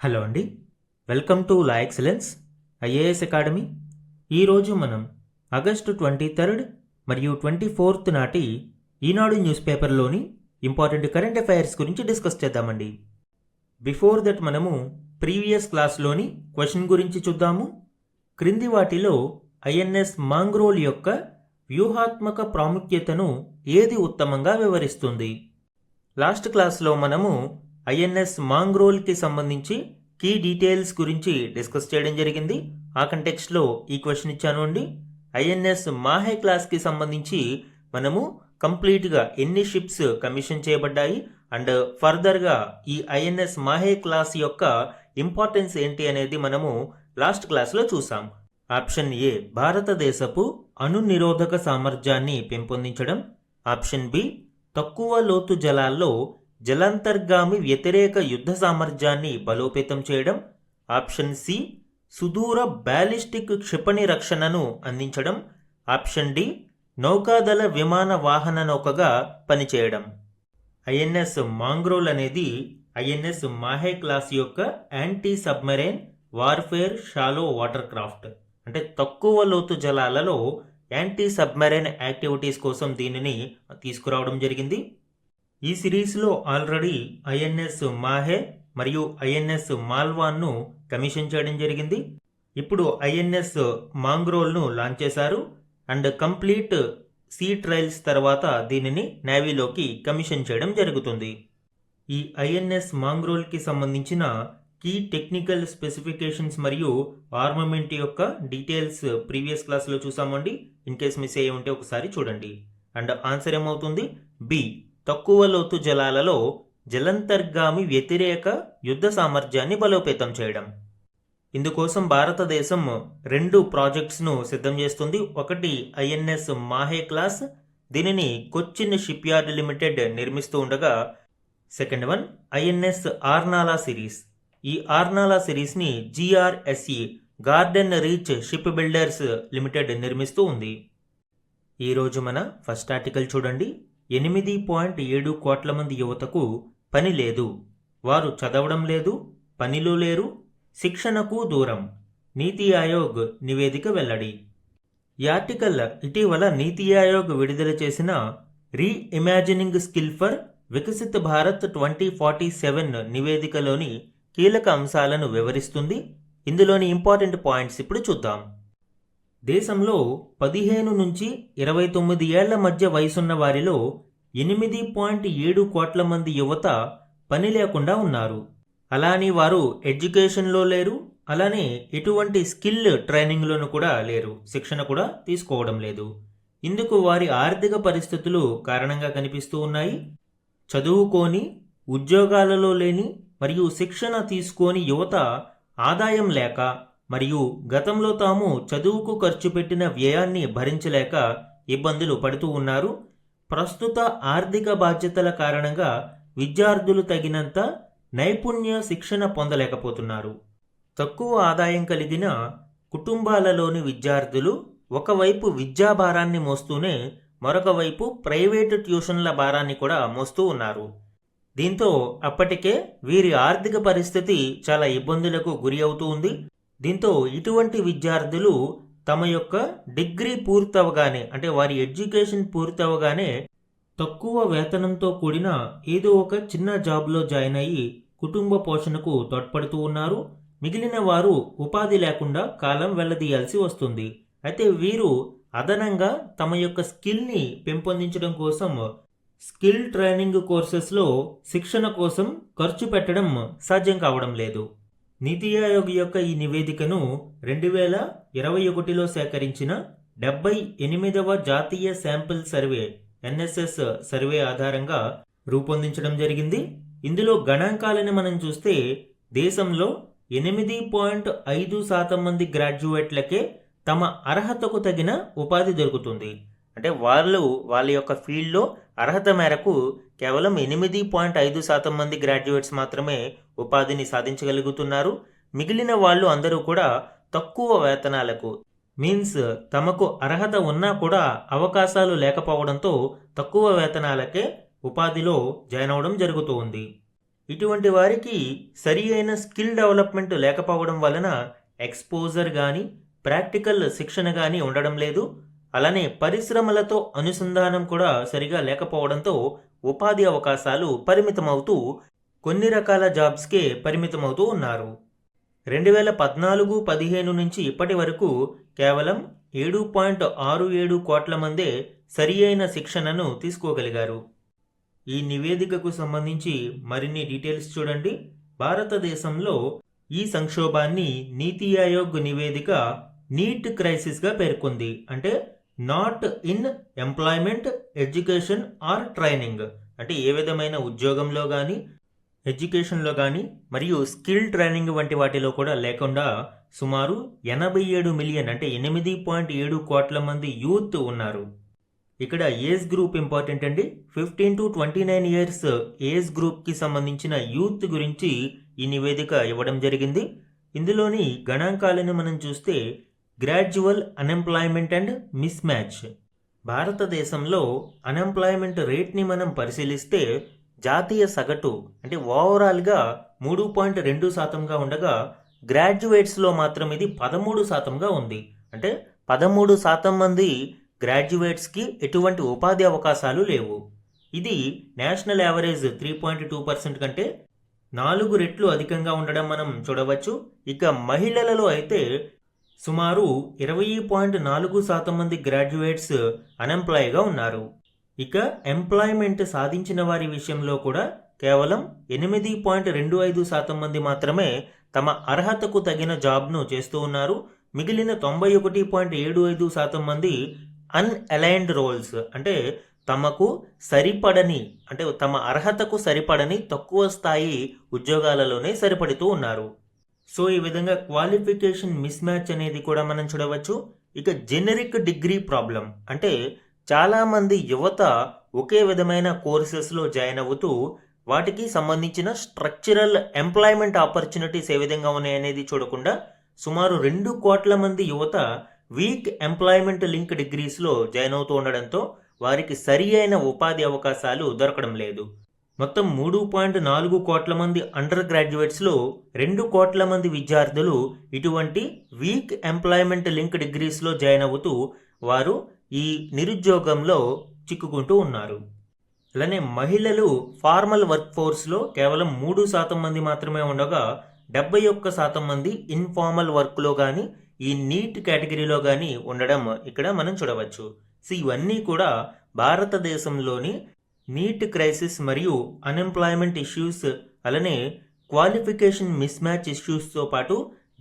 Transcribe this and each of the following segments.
Hello అండి, welcome to law excellence IAS academy. ఈరోజు మనం ఆగస్టు 23 మరియు 24 నాటి ఈనాడు న్యూస్ పేపర్లోని ఇంపార్టెంట్ కరెంట్ అఫైర్స్ గురించి డిస్కస్ చేద్దామండి. బిఫోర్ దట్ మనము ప్రీవియస్ క్లాస్లోని క్వశ్చన్ గురించి చూద్దాము. క్రింది వాటిలో ఐఎన్ఎస్ మాంగ్రోల్ యొక్క వ్యూహాత్మక ప్రాముఖ్యతను ఏది ఉత్తమంగా వివరిస్తుంది? లాస్ట్ క్లాస్లో మనము ఐఎన్ఎస్ మాంగ్రోల్కి సంబంధించి కీ డీటెయిల్స్ గురించి డిస్కస్ చేయడం జరిగింది. ఆ కంటెక్స్ట్లో ఈ క్వశ్చన్ ఇచ్చాను అండి. ఐఎన్ఎస్ మాహే క్లాస్కి సంబంధించి మనము కంప్లీట్గా ఎన్ని షిప్స్ కమిషన్ చేయబడ్డాయి అండ్ ఫర్దర్గా ఈ ఐఎన్ఎస్ మాహే క్లాస్ యొక్క ఇంపార్టెన్స్ ఏంటి అనేది మనము లాస్ట్ క్లాస్లో చూసాం. ఆప్షన్ ఏ భారతదేశపు అణు నిరోధక సామర్థ్యాన్ని పెంపొందించడం. ఆప్షన్ బి తక్కువ లోతు జలాల్లో జలాంతర్గామి వ్యతిరేక యుద్ధ సామర్థ్యాన్ని బలోపేతం చేయడం. ఆప్షన్ సి సుదూర బ్యాలిస్టిక్ క్షిపణి రక్షణను అందించడం. ఆప్షన్ డి నౌకాదళ విమాన వాహన నౌకగా పనిచేయడం. ఐఎన్ఎస్ మాంగ్రోల్ అనేది ఐఎన్ఎస్ మాహే క్లాస్ యొక్క anti submarine warfare shallow water craft, అంటే తక్కువ లోతు జలాలలో యాంటీ సబ్మెరైన్ యాక్టివిటీస్ కోసం దీనిని తీసుకురావడం జరిగింది. ఈ సిరీస్లో ఆల్రెడీ ఐఎన్ఎస్ మాహే మరియు ఐఎన్ఎస్ మాల్వాన్ను కమిషన్ చేయడం జరిగింది. ఇప్పుడు ఐఎన్ఎస్ మాంగ్రోల్ను లాంచ్ చేశారు అండ్ కంప్లీట్ సీ ట్రయల్స్ తర్వాత దీనిని నేవీలోకి కమిషన్ చేయడం జరుగుతుంది. ఈ ఐఎన్ఎస్ మాంగ్రోల్కి సంబంధించిన కీ టెక్నికల్ స్పెసిఫికేషన్స్ మరియు ఆర్మమెంట్ యొక్క డీటెయిల్స్ ప్రీవియస్ క్లాస్లో చూసామండి. ఇన్ కేస్ మిస్ అయ్యి ఉంటే ఒకసారి చూడండి. అండ్ ఆన్సర్ ఏమవుతుంది? బి తక్కువ లోతు జలాలలో జలంతర్గామి వ్యతిరేక యుద్ధ సామర్థ్యాన్ని బలోపేతం చేయడం. ఇందుకోసం భారతదేశం 2 ప్రాజెక్ట్స్ను సిద్ధం చేస్తుంది. ఒకటి ఐఎన్ఎస్ మాహే క్లాస్, దీనిని కొచ్చిన్ షిప్ యార్డ్ లిమిటెడ్ నిర్మిస్తూ ఉండగా second one INS Arnala series. ఈ ఆర్నాలా సిరీస్ని GRSE garden reach shipbuilders limited నిర్మిస్తూ ఉంది. ఈరోజు మన ఫస్ట్ ఆర్టికల్ చూడండి. 8.7 కోట్ల మంది యువతకు పని లేదు, వారు చదవడం లేదు, పనిలో లేరు, శిక్షణకు దూరం. నీతి ఆయోగ్ నివేదిక వెల్లడి. ఈ ఆర్టికల్ ఇటీవల నీతి ఆయోగ్ విడుదల చేసిన reimagining skill for Viksit Bharat 2047 నివేదికలోని కీలక అంశాలను వివరిస్తుంది. ఇందులోని ఇంపార్టెంట్ పాయింట్స్ ఇప్పుడు చూద్దాం. దేశంలో 15 నుంచి 29 ఏళ్ల మధ్య వయసున్న వారిలో 8.7 కోట్ల మంది యువత పని లేకుండా ఉన్నారు. అలానే వారు ఎడ్యుకేషన్లో లేరు, అలానే ఎటువంటి స్కిల్ ట్రైనింగ్లోనూ కూడా లేరు, శిక్షణ కూడా తీసుకోవడం లేదు. ఇందుకు వారి ఆర్థిక పరిస్థితులు కారణంగా కనిపిస్తూ ఉన్నాయి. చదువుకోని, ఉద్యోగాలలో లేని మరియు శిక్షణ తీసుకోని యువత ఆదాయం లేక మరియు గతంలో తాము చదువుకు ఖర్చు పెట్టిన వ్యయాన్ని భరించలేక ఇబ్బందులు పడుతూ ఉన్నారు. ప్రస్తుత ఆర్థిక బాధ్యతల కారణంగా విద్యార్థులు తగినంత నైపుణ్య శిక్షణ పొందలేకపోతున్నారు. తక్కువ ఆదాయం కలిగిన కుటుంబాలలోని విద్యార్థులు ఒకవైపు విద్యాభారాన్ని మోస్తూనే మరొక వైపు ప్రైవేటు ట్యూషన్ల భారాన్ని కూడా మోస్తూ ఉన్నారు. దీంతో అప్పటికే వీరి ఆర్థిక పరిస్థితి చాలా ఇబ్బందులకు గురి అవుతూ ఉంది. దీంతో ఇటువంటి విద్యార్థులు తమ యొక్క డిగ్రీ పూర్తవగానే, అంటే వారి ఎడ్యుకేషన్ పూర్తవగానే తక్కువ వేతనంతో కూడిన ఏదో ఒక చిన్న జాబ్లో జాయిన్ అయ్యి కుటుంబ పోషణకు తోడ్పడుతూ ఉన్నారు. మిగిలిన వారు ఉపాధి లేకుండా కాలం వెళ్లదీయాల్సి వస్తుంది. అయితే వీరు అదనంగా తమ యొక్క స్కిల్ని పెంపొందించడం కోసం స్కిల్ ట్రైనింగ్ కోర్సెస్లో శిక్షణ కోసం ఖర్చు పెట్టడం సాధ్యం కావడం లేదు. నీతి ఆయోగ్ యొక్క ఈ నివేదికను 2021లో సేకరించిన 78వ జాతీయ శాంపిల్ సర్వే ఎన్ఎస్ఎస్ సర్వే ఆధారంగా రూపొందించడం జరిగింది. ఇందులో గణాంకాలను మనం చూస్తే దేశంలో 8.5% మంది గ్రాడ్యుయేట్లకే తమ అర్హతకు తగిన ఉపాధి దొరుకుతుంది. అంటే వాళ్ళ యొక్క ఫీల్డ్లో అర్హత మేరకు కేవలం 8.5% మంది గ్రాడ్యుయేట్స్ మాత్రమే ఉపాధిని సాధించగలుగుతున్నారు. మిగిలిన వాళ్ళు అందరూ కూడా తక్కువ వేతనాలకు, మీన్స్ తమకు అర్హత ఉన్నా కూడా అవకాశాలు లేకపోవడంతో తక్కువ వేతనాలకే ఉపాధిలో జాయిన్ అవడం జరుగుతూ ఉంది. ఇటువంటి వారికి సరి అయిన స్కిల్ డెవలప్మెంట్ లేకపోవడం వలన ఎక్స్పోజర్ కానీ ప్రాక్టికల్ శిక్షణ కానీ ఉండడం లేదు. అలానే పరిశ్రమలతో అనుసంధానం కూడా సరిగా లేకపోవడంతో ఉపాధి అవకాశాలు పరిమితమవుతూ కొన్ని రకాల జాబ్స్కే పరిమితమవుతూ ఉన్నారు. 2014-15 నుంచి ఇప్పటి వరకు కేవలం 7.67 కోట్ల మందే సరి అయిన శిక్షణను తీసుకోగలిగారు. ఈ నివేదికకు సంబంధించి మరిన్ని డీటెయిల్స్ చూడండి. భారతదేశంలో ఈ సంక్షోభాన్ని నీతి ఆయోగ్ నివేదిక నీట్ క్రైసిస్గా పేర్కొంది. అంటే not in employment, education or training, అంటే ఏ విధమైన ఉద్యోగంలో కానీ ఎడ్యుకేషన్లో కానీ మరియు స్కిల్ ట్రైనింగ్ వంటి వాటిలో కూడా లేకుండా సుమారు 87 మిలియన్ అంటే 8.7 కోట్ల మంది యూత్ ఉన్నారు. ఇక్కడ ఏజ్ గ్రూప్ ఇంపార్టెంట్ అండి. 15 to 29 ఇయర్స్ ఏజ్ గ్రూప్కి సంబంధించిన యూత్ గురించి ఈ నివేదిక ఇవ్వడం జరిగింది. ఇందులోని గణాంకాలను మనం చూస్తే gradual unemployment and miss match. భారతదేశంలో అన్ఎంప్లాయ్మెంట్ రేట్ని మనం పరిశీలిస్తే జాతీయ సగటు అంటే ఓవరాల్గా 3.2% ఉండగా గ్రాడ్యుయేట్స్లో మాత్రం ఇది 13% ఉంది. అంటే 13% మంది గ్రాడ్యుయేట్స్కి ఎటువంటి ఉపాధి అవకాశాలు లేవు. ఇది నేషనల్ యావరేజ్ 3.2% కంటే 4 రెట్లు అధికంగా ఉండడం మనం చూడవచ్చు. ఇక మహిళలలో అయితే సుమారు 20.4% మంది గ్రాడ్యుయేట్స్ అన్ఎంప్లాయ్గా ఉన్నారు. ఇక ఎంప్లాయ్మెంట్ సాధించిన వారి విషయంలో కూడా కేవలం 8.25% మంది మాత్రమే తమ అర్హతకు తగిన జాబ్ను చేస్తూ ఉన్నారు. మిగిలిన 91.75% మంది అన్అలైన్డ్ రోల్స్ అంటే తమకు సరిపడని అంటే తమ అర్హతకు సరిపడని తక్కువ స్థాయి ఉద్యోగాలలోనే సరిపడుతూ ఉన్నారు. సో ఈ విధంగా క్వాలిఫికేషన్ మిస్ మ్యాచ్ అనేది కూడా మనం చూడవచ్చు. ఇక జెనరిక్ డిగ్రీ ప్రాబ్లం అంటే చాలామంది యువత ఒకే విధమైన కోర్సెస్లో జాయిన్ అవుతూ వాటికి సంబంధించిన స్ట్రక్చరల్ ఎంప్లాయ్మెంట్ ఆపర్చునిటీస్ ఏ విధంగా ఉన్నాయనేది చూడకుండా సుమారు 2 కోట్ల మంది యువత వీక్ ఎంప్లాయ్మెంట్ లింక్ డిగ్రీస్లో జాయిన్ అవుతూ ఉండడంతో వారికి సరి అయిన ఉపాధి అవకాశాలు దొరకడం లేదు. మొత్తం 3.4 కోట్ల మంది అండర్ గ్రాడ్యుయేట్స్లో 2 కోట్ల మంది విద్యార్థులు ఇటువంటి వీక్ ఎంప్లాయ్మెంట్ లింక్ డిగ్రీస్లో జాయిన్ అవుతూ వారు ఈ నిరుద్యోగంలో చిక్కుకుంటూ ఉన్నారు. అలానే మహిళలు ఫార్మల్ వర్క్ ఫోర్స్లో కేవలం 3% మంది మాత్రమే ఉండగా 71% మంది ఇన్ఫార్మల్ వర్క్లో కానీ ఈ నీట్ కేటగిరీలో కానీ ఉండడం ఇక్కడ మనం చూడవచ్చు. సో ఇవన్నీ కూడా భారతదేశంలోని నీట్ క్రైసిస్ మరియు అన్ఎంప్లాయ్మెంట్ ఇష్యూస్ అలానే క్వాలిఫికేషన్ మిస్ మ్యాచ్ ఇష్యూస్తో పాటు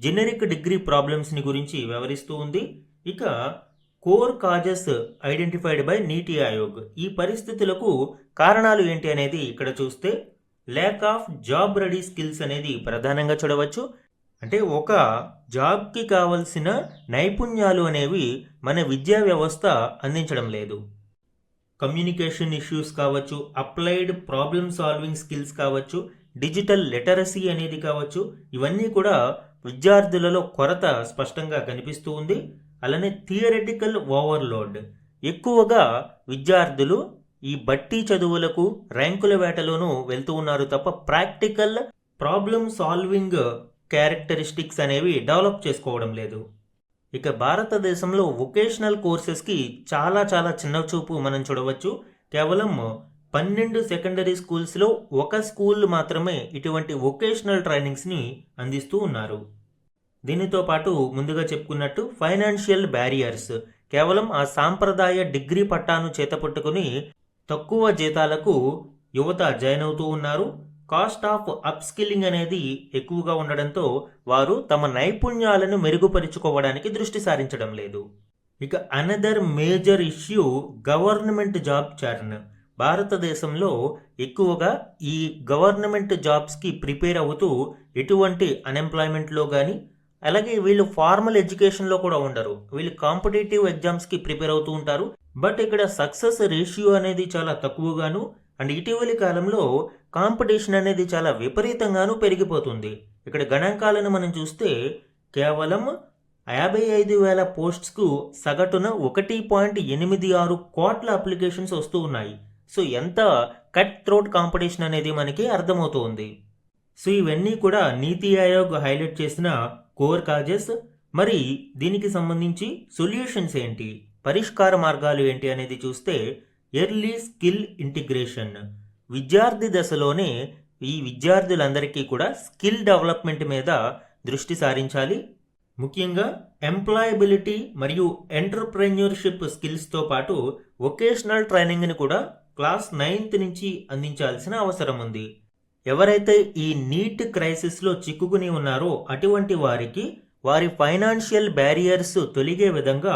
జెనరిక్ డిగ్రీ ప్రాబ్లమ్స్ని గురించి వివరిస్తూ ఉంది. ఇక కోర్ కాజెస్ ఐడెంటిఫైడ్ బై నీతి ఆయోగ్, ఈ పరిస్థితులకు కారణాలు ఏంటి అనేది ఇక్కడ చూస్తే lack of job ready skills అనేది ప్రధానంగా చూడవచ్చు. అంటే ఒక జాబ్కి కావలసిన నైపుణ్యాలు అనేవి మన విద్యా వ్యవస్థ అందించడం లేదు. కమ్యూనికేషన్ ఇష్యూస్ కావచ్చు, అప్లైడ్ ప్రాబ్లమ్ సాల్వింగ్ స్కిల్స్ కావచ్చు, డిజిటల్ లిటరసీ అనేది కావచ్చు, ఇవన్నీ కూడా విద్యార్థులలో కొరత స్పష్టంగా కనిపిస్తూ ఉంది. అలానే థియరిటికల్ ఓవర్లోడ్, ఎక్కువగా విద్యార్థులు ఈ బట్టి చదువులకు ర్యాంకుల వేటలోనూ వెళ్తూ ఉన్నారు తప్ప ప్రాక్టికల్ ప్రాబ్లమ్ సాల్వింగ్ క్యారెక్టరిస్టిక్స్ అనేవి డెవలప్ చేసుకోవడం లేదు. ఇక భారతదేశంలో వొకేషనల్ కోర్సెస్కి చాలా చిన్న చూపు మనం చూడవచ్చు. కేవలం 12 సెకండరీ స్కూల్స్లో ఒక స్కూల్ మాత్రమే ఇటువంటి వొకేషనల్ ట్రైనింగ్స్ని అందిస్తూ ఉన్నారు. దీనితో పాటు ముందుగా చెప్పుకున్నట్టు ఫైనాన్షియల్ బ్యారియర్స్, కేవలం ఆ సాంప్రదాయ డిగ్రీ పట్టాను చేతపట్టుకుని తక్కువ జీతాలకు యువత జాయిన్ అవుతూ ఉన్నారు. కాస్ట్ ఆఫ్ అప్ స్కిల్లింగ్ అనేది ఎక్కువగా ఉండడంతో వారు తమ నైపుణ్యాలను మెరుగుపరుచుకోవడానికి దృష్టి సారించడం లేదు. ఇక another major issue government job churn. భారతదేశంలో ఎక్కువగా ఈ గవర్నమెంట్ జాబ్స్కి ప్రిపేర్ అవుతూ ఎటువంటి అన్ఎంప్లాయ్మెంట్లో కానీ అలాగే వీళ్ళు ఫార్మల్ ఎడ్యుకేషన్లో కూడా ఉండరు. వీళ్ళు కాంపిటేటివ్ ఎగ్జామ్స్కి ప్రిపేర్ అవుతూ ఉంటారు. బట్ ఇక్కడ సక్సెస్ రేషియో అనేది చాలా తక్కువగాను అండ్ ఇటీవలి కాలంలో కాంపిటీషన్ అనేది చాలా విపరీతంగాను పెరిగిపోతుంది. ఇక్కడ గణాంకాలను మనం చూస్తే కేవలం 55,000 పోస్ట్స్కు సగటున 1.86 కోట్ల అప్లికేషన్స్ వస్తూ ఉన్నాయి. సో ఎంత కట్ థ్రోట్ కాంపిటీషన్ అనేది మనకి అర్థమవుతుంది. సో ఇవన్నీ కూడా నీతి ఆయోగ్ హైలైట్ చేసిన కోర్ కాజెస్. మరి దీనికి సంబంధించి సొల్యూషన్స్ ఏంటి, పరిష్కార మార్గాలు ఏంటి అనేది చూస్తే ఎర్లీ స్కిల్ ఇంటిగ్రేషన్. విద్యార్థి దశలోనే ఈ విద్యార్థులందరికీ కూడా స్కిల్ డెవలప్మెంట్ మీద దృష్టి సారించాలి. ముఖ్యంగా ఎంప్లాయబిలిటీ మరియు ఎంటర్ప్రెన్యూర్షిప్ స్కిల్స్తో పాటు వొకేషనల్ ట్రైనింగ్ని కూడా క్లాస్ 9th నుంచి అందించాల్సిన అవసరం ఉంది. ఎవరైతే ఈ నీట్ క్రైసిస్లో చిక్కుకుని ఉన్నారో అటువంటి వారికి వారి ఫైనాన్షియల్ బ్యారియర్స్ తొలగే విధంగా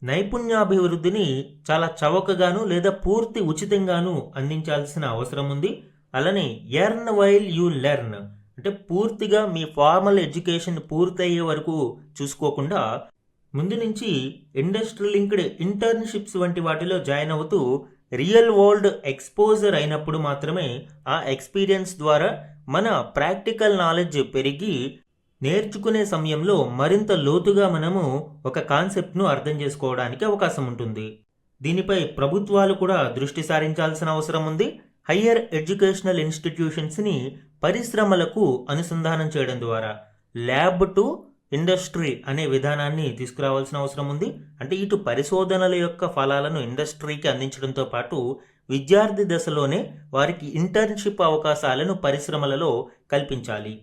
నైపుణ్యాభివృద్ధిని చాలా చవకగాను లేదా పూర్తి ఉచితంగాను అందించాల్సిన అవసరం ఉంది. అలానే ఎర్న్ వైల్ యూ లెర్న్, అంటే పూర్తిగా మీ ఫార్మల్ ఎడ్యుకేషన్ పూర్తయ్యే వరకు చూసుకోకుండా ముందు నుంచి ఇండస్ట్రీ లింక్డ్ ఇంటర్న్షిప్స్ వంటి వాటిలో జాయిన్ అవుతూ రియల్ వరల్డ్ ఎక్స్పోజర్ అయినప్పుడు మాత్రమే ఆ ఎక్స్పీరియన్స్ ద్వారా మన ప్రాక్టికల్ నాలెడ్జ్ పెరిగి నేర్చుకునే సమయంలో మరింత లోతుగా మనము ఒక కాన్సెప్ట్ను అర్థం చేసుకోవడానికి అవకాశం ఉంటుంది. దీనిపై ప్రభుత్వాలు కూడా దృష్టి సారించాల్సిన అవసరం ఉంది. హయ్యర్ ఎడ్యుకేషనల్ ఇన్స్టిట్యూషన్స్ని పరిశ్రమలకు అనుసంధానం చేయడం ద్వారా ల్యాబ్ టు ఇండస్ట్రీ అనే విధానాన్ని తీసుకురావాల్సిన అవసరం ఉంది. అంటే ఇటు పరిశోధనల యొక్క ఫలాలను ఇండస్ట్రీకి అందించడంతో పాటు విద్యార్థి దశలోనే వారికి ఇంటర్న్షిప్ అవకాశాలను పరిశ్రమలలో కల్పించాలి.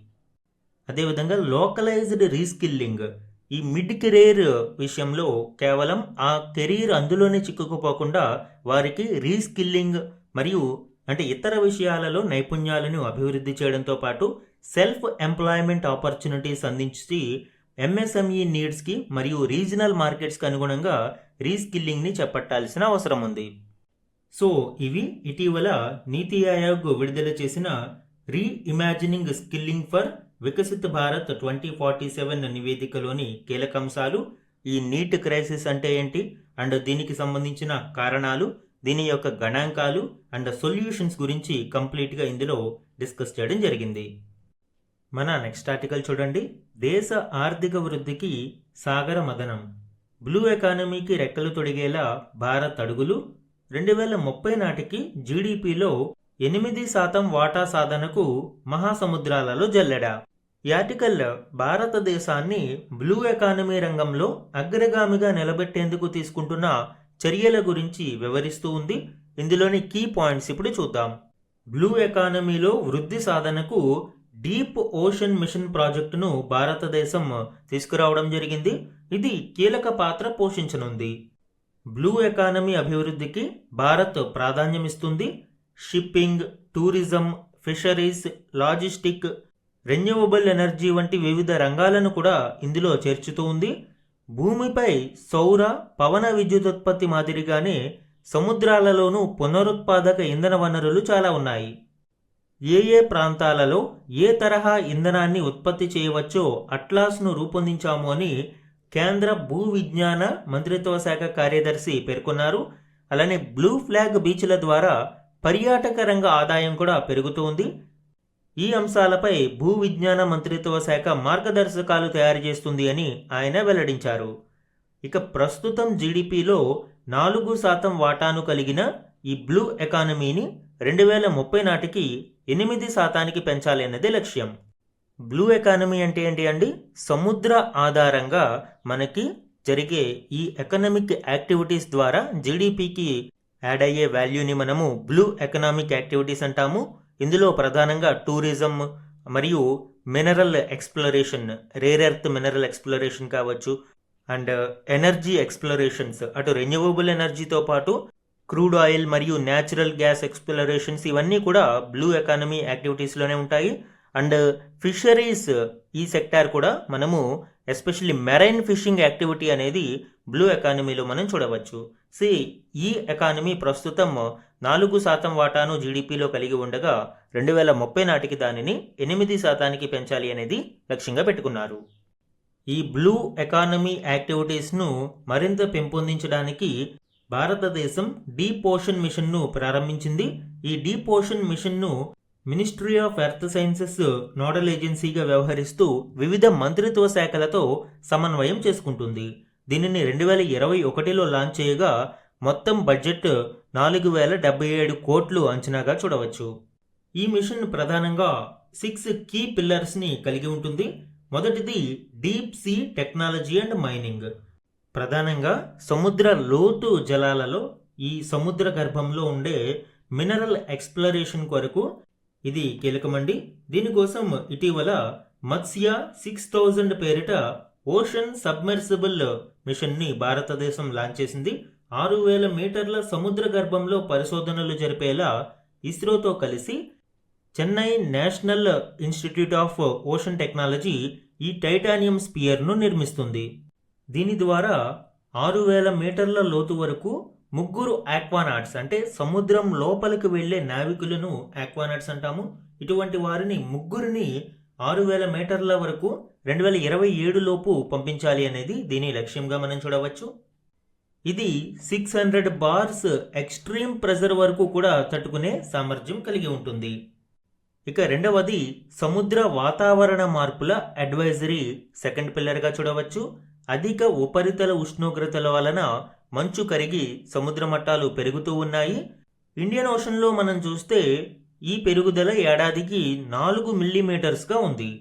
అదేవిధంగా లోకలైజ్డ్ రీస్కిల్లింగ్. ఈ మిడ్ కెరీర్ విషయంలో కేవలం ఆ కెరీర్ అందులోనే చిక్కుకుపోకుండా వారికి రీస్కిల్లింగ్ మరియు అంటే ఇతర విషయాలలో నైపుణ్యాలను అభివృద్ధి చేయడంతో పాటు సెల్ఫ్ ఎంప్లాయ్మెంట్ ఆపర్చునిటీస్ అందించి ఎంఎస్ఎంఈ నీడ్స్కి మరియు రీజనల్ మార్కెట్స్కి అనుగుణంగా రీస్కిల్లింగ్ని చేపట్టాల్సిన అవసరం ఉంది. సో ఇవి ఇటీవల నీతి ఆయోగ్ విడుదల చేసిన reimagining skilling for Viksit Bharat 2047 నివేదికలోని కీలకాంశాలు. ఈ నీట్ క్రైసిస్ అంటే ఏంటి అండ్ దీనికి సంబంధించిన కారణాలు, దీని యొక్క గణాంకాలు అండ్ సొల్యూషన్స్ గురించి కంప్లీట్గా ఇందులో డిస్కస్ చేయడం జరిగింది. మన నెక్స్ట్ ఆర్టికల్ చూడండి. దేశ ఆర్థిక వృద్ధికి సాగర మదనం, బ్లూ ఎకానమీకి రెక్కలు తొడిగేలా భారత్ అడుగులు, 2030 నాటికి జీడిపిలో 8% వాటా సాధనకు మహాసముద్రాలలో జల్లెడ. ఈ ఆర్టికల్ భారతదేశాన్ని బ్లూ ఎకానమీ రంగంలో అగ్రగామిగా నిలబెట్టేందుకు తీసుకుంటున్న చర్యల గురించి వివరిస్తూ ఉంది. ఇందులోని కీ పాయింట్స్ ఇప్పుడు చూద్దాం. బ్లూ ఎకానమీలో వృద్ధి సాధనకు డీప్ ఓషన్ మిషన్ ప్రాజెక్టును భారతదేశం తీసుకురావడం జరిగింది. ఇది కీలక పాత్ర పోషించనుంది. బ్లూ ఎకానమీ అభివృద్ధికి భారత్ ప్రాధాన్యమిస్తుంది. Shipping, tourism, fisheries, logistic, renewable energy వంటి వివిధ రంగాలను కూడా ఇందులో చేర్చుతూ ఉంది. భూమిపై సౌర, పవన విద్యుదుత్పత్తి మాదిరిగానే సముద్రాలలోనూ పునరుత్పాదక ఇంధన వనరులు చాలా ఉన్నాయి. ఏ ప్రాంతాలలో ఏ తరహా ఇంధనాన్ని ఉత్పత్తి చేయవచ్చో అట్లాస్ను రూపొందించాము అని కేంద్ర భూ విజ్ఞాన మంత్రిత్వ శాఖ కార్యదర్శి పేర్కొన్నారు. అలానే బ్లూ ఫ్లాగ్ బీచ్ల ద్వారా పర్యాటక రంగ ఆదాయం కూడా పెరుగుతూ ఉంది. ఈ అంశాలపై భూ విజ్ఞాన మంత్రిత్వ శాఖ మార్గదర్శకాలు తయారు చేస్తుంది అని ఆయన వెల్లడించారు. ఇక ప్రస్తుతం జీడిపిలో 4% వాటాను కలిగిన ఈ బ్లూ ఎకానమీని 2030 నాటికి 8% పెంచాలి అన్నదే లక్ష్యం. బ్లూ ఎకానమీ అంటే ఏంటి అండి? సముద్ర ఆధారంగా మనకి జరిగే ఈ ఎకనామిక్ యాక్టివిటీస్ ద్వారా జీడిపికి యాడ్ అయ్యే వాల్యూని మనము బ్లూ ఎకనామిక్ యాక్టివిటీస్ అంటాము. ఇందులో ప్రధానంగా టూరిజం మరియు mineral exploration, rare earth mineral exploration కావచ్చు, అండ్ ఎనర్జీ ఎక్స్ప్లోరేషన్స్, అటు రెన్యూవబుల్ ఎనర్జీతో పాటు క్రూడ్ ఆయిల్ మరియు న్యాచురల్ గ్యాస్ ఎక్స్ప్లోరేషన్స్ ఇవన్నీ కూడా బ్లూ ఎకానమీ యాక్టివిటీస్లోనే ఉంటాయి. అండ్ ఫిషరీస్ ఈ సెక్టార్ కూడా మనము ఎస్పెషల్లీ మెరైన్ ఫిషింగ్ యాక్టివిటీ అనేది బ్లూ ఎకానమీలో మనం చూడవచ్చు. ఈ ఎకానమీ ప్రస్తుతం 4% వాటాను జీడిపిలో కలిగి ఉండగా 2030 నాటికి దానిని 8% పెంచాలి అనేది లక్ష్యంగా పెట్టుకున్నారు. ఈ బ్లూ ఎకానమీ యాక్టివిటీస్ను మరింత పెంపొందించడానికి భారతదేశం డీప్ ఓషన్ మిషన్ను ప్రారంభించింది. ఈ డీప్ ఓషన్ మిషన్ను ministry of earth sciences nodal ఏజెన్సీగా వ్యవహరిస్తూ వివిధ మంత్రిత్వ శాఖలతో సమన్వయం చేసుకుంటుంది. దీనిని 2021లో లాంచ్ చేయగా మొత్తం బడ్జెట్ 4077 కోట్లు అంచనాగా చూడవచ్చు. ఈ మిషన్ ప్రధానంగా 6 కీ పిల్లర్స్ని కలిగి ఉంటుంది. మొదటిది deep sea technology and mining. ప్రధానంగా సముద్ర లోతు జలాలలో ఈ సముద్ర గర్భంలో ఉండే మినరల్ ఎక్స్ప్లోరేషన్ కొరకు ఇది కీలకమండి. దీనికోసం ఇటీవల మత్స్య 6000 పేరిట ఓషన్ సబ్మెర్సిబుల్ మిషన్ని భారతదేశం లాంచ్ చేసింది. 6000 మీటర్ల సముద్ర గర్భంలో పరిశోధనలు జరిపేలా ఇస్రోతో కలిసి Chennai national institute of ocean technology ఈ టైటానియం స్పియర్ను నిర్మిస్తుంది. దీని ద్వారా 6000 మీటర్ల లోతు వరకు 3 ఆక్వానాట్స్ అంటే సముద్రం లోపలికి వెళ్లే నావికులను ఆక్వానాట్స్ అంటాము. ఇటువంటి వారిని 3ని 6000 మీటర్ల వరకు 2027 లోపు పంపించాలి అనేది దీని లక్ష్యంగా మనం చూడవచ్చు. ఇది 600 బార్స్ ఎక్స్ట్రీమ్ ప్రెజర్ వరకు కూడా తట్టుకునే సామర్థ్యం కలిగి ఉంటుంది. ఇక రెండవది సముద్ర వాతావరణ మార్పుల అడ్వైజరీ సెకండ్ పిల్లర్గా చూడవచ్చు. అధిక ఉపరితల ఉష్ణోగ్రతల వలన మంచు కరిగి సముద్ర మట్టాలు పెరుగుతూ ఉన్నాయి. ఇండియన్ ఓషన్లో మనం చూస్తే ఈ పెరుగుదల ఏడాదికి 4 మిల్లీమీటర్స్గా ఉంది.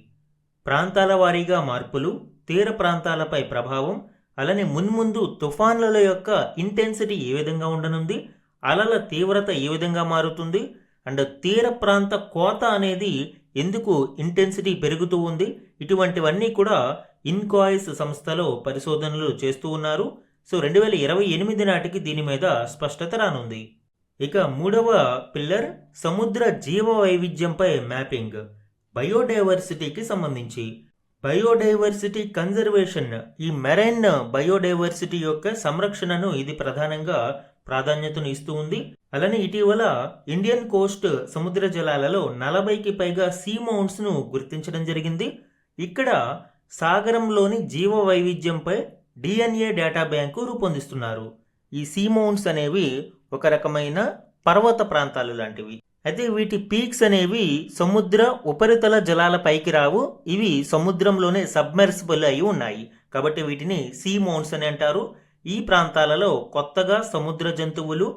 ప్రాంతాల వారీగా మార్పులు, తీర ప్రాంతాలపై ప్రభావం, అలానే మున్ముందు తుఫాన్ల యొక్క ఇంటెన్సిటీ ఏ విధంగా ఉండనుంది, అలల తీవ్రత ఏ విధంగా మారుతుంది, అండ్ తీర ప్రాంత కోత అనేది ఎందుకు ఇంటెన్సిటీ పెరుగుతూ ఉంది, ఇటువంటివన్నీ కూడా ఇన్కాయిస్ సంస్థలో పరిశోధనలు చేస్తూ ఉన్నారు. సో 2028 నాటికి దీని మీద స్పష్టత రానుంది. ఇక మూడవ పిల్లర్ సముద్ర జీవ వైవిధ్యంపై మ్యాపింగ్. బయోడైవర్సిటీకి సంబంధించి బయోడైవర్సిటీ కన్జర్వేషన్, ఈ మెరైన్ బయోడైవర్సిటీ యొక్క సంరక్షణను ఇది ప్రధానంగా ప్రాధాన్యతను ఇస్తూ ఉంది. అలానే ఇటీవల ఇండియన్ కోస్ట్ సముద్ర జలాలలో 40కి పైగా సీ మౌంట్స్ను గుర్తించడం జరిగింది. ఇక్కడ సాగరంలోని జీవ వైవిధ్యంపై DNA డేటా బ్యాంకు రూపొందిస్తున్నారు. ఈ సీ మౌంట్స్ అనేవి ఒక రకమైన పర్వత ప్రాంతాలు లాంటివి. అయితే వీటి పీక్స్ అనేవి సముద్ర ఉపరితల జలాల పైకి రావు. ఇవి సముద్రంలోనే సబ్మెర్సిబుల్ అయి ఉన్నాయి. కాబట్టి వీటిని సీ మౌంట్స్ అని అంటారు. ఈ ప్రాంతాలలో కొత్తగా సముద్ర జంతువులు,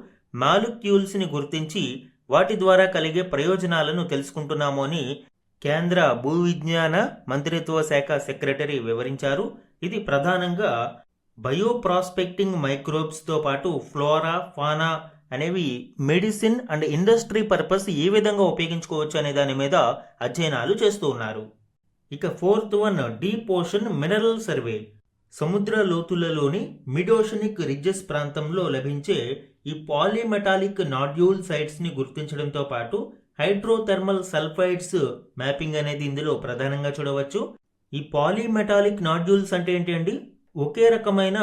మాలిక్యూల్స్ని గుర్తించి వాటి ద్వారా కలిగే ప్రయోజనాలను తెలుసుకుంటున్నాము అని కేంద్ర భూ విజ్ఞాన మంత్రిత్వ శాఖ సెక్రటరీ వివరించారు. ఇది ప్రధానంగా బయో ప్రాస్పెక్టింగ్ మైక్రోబ్స్తో పాటు ఫ్లోరా, ఫానా అనేవి మెడిసిన్ అండ్ ఇండస్ట్రీ పర్పస్ ఏ విధంగా ఉపయోగించుకోవచ్చు అనే దాని మీద అధ్యయనాలు చేస్తూ ఉన్నారు. ఇక fourth one deep ocean mineral survey. సముద్ర లోతులలోని మిడ్ ఓషనిక్ రిడ్జెస్ ప్రాంతంలో లభించే ఈ పాలీమెటాలిక్ నాడ్యూల్ సైట్స్ని గుర్తించడంతో పాటు హైడ్రోథర్మల్ సల్ఫైడ్స్ మ్యాపింగ్ అనేది ఇందులో ప్రధానంగా చూడవచ్చు. ఈ పాలీమెటాలిక్ నాడ్యూల్స్ అంటే ఏంటి అండి? ఒకే రకమైన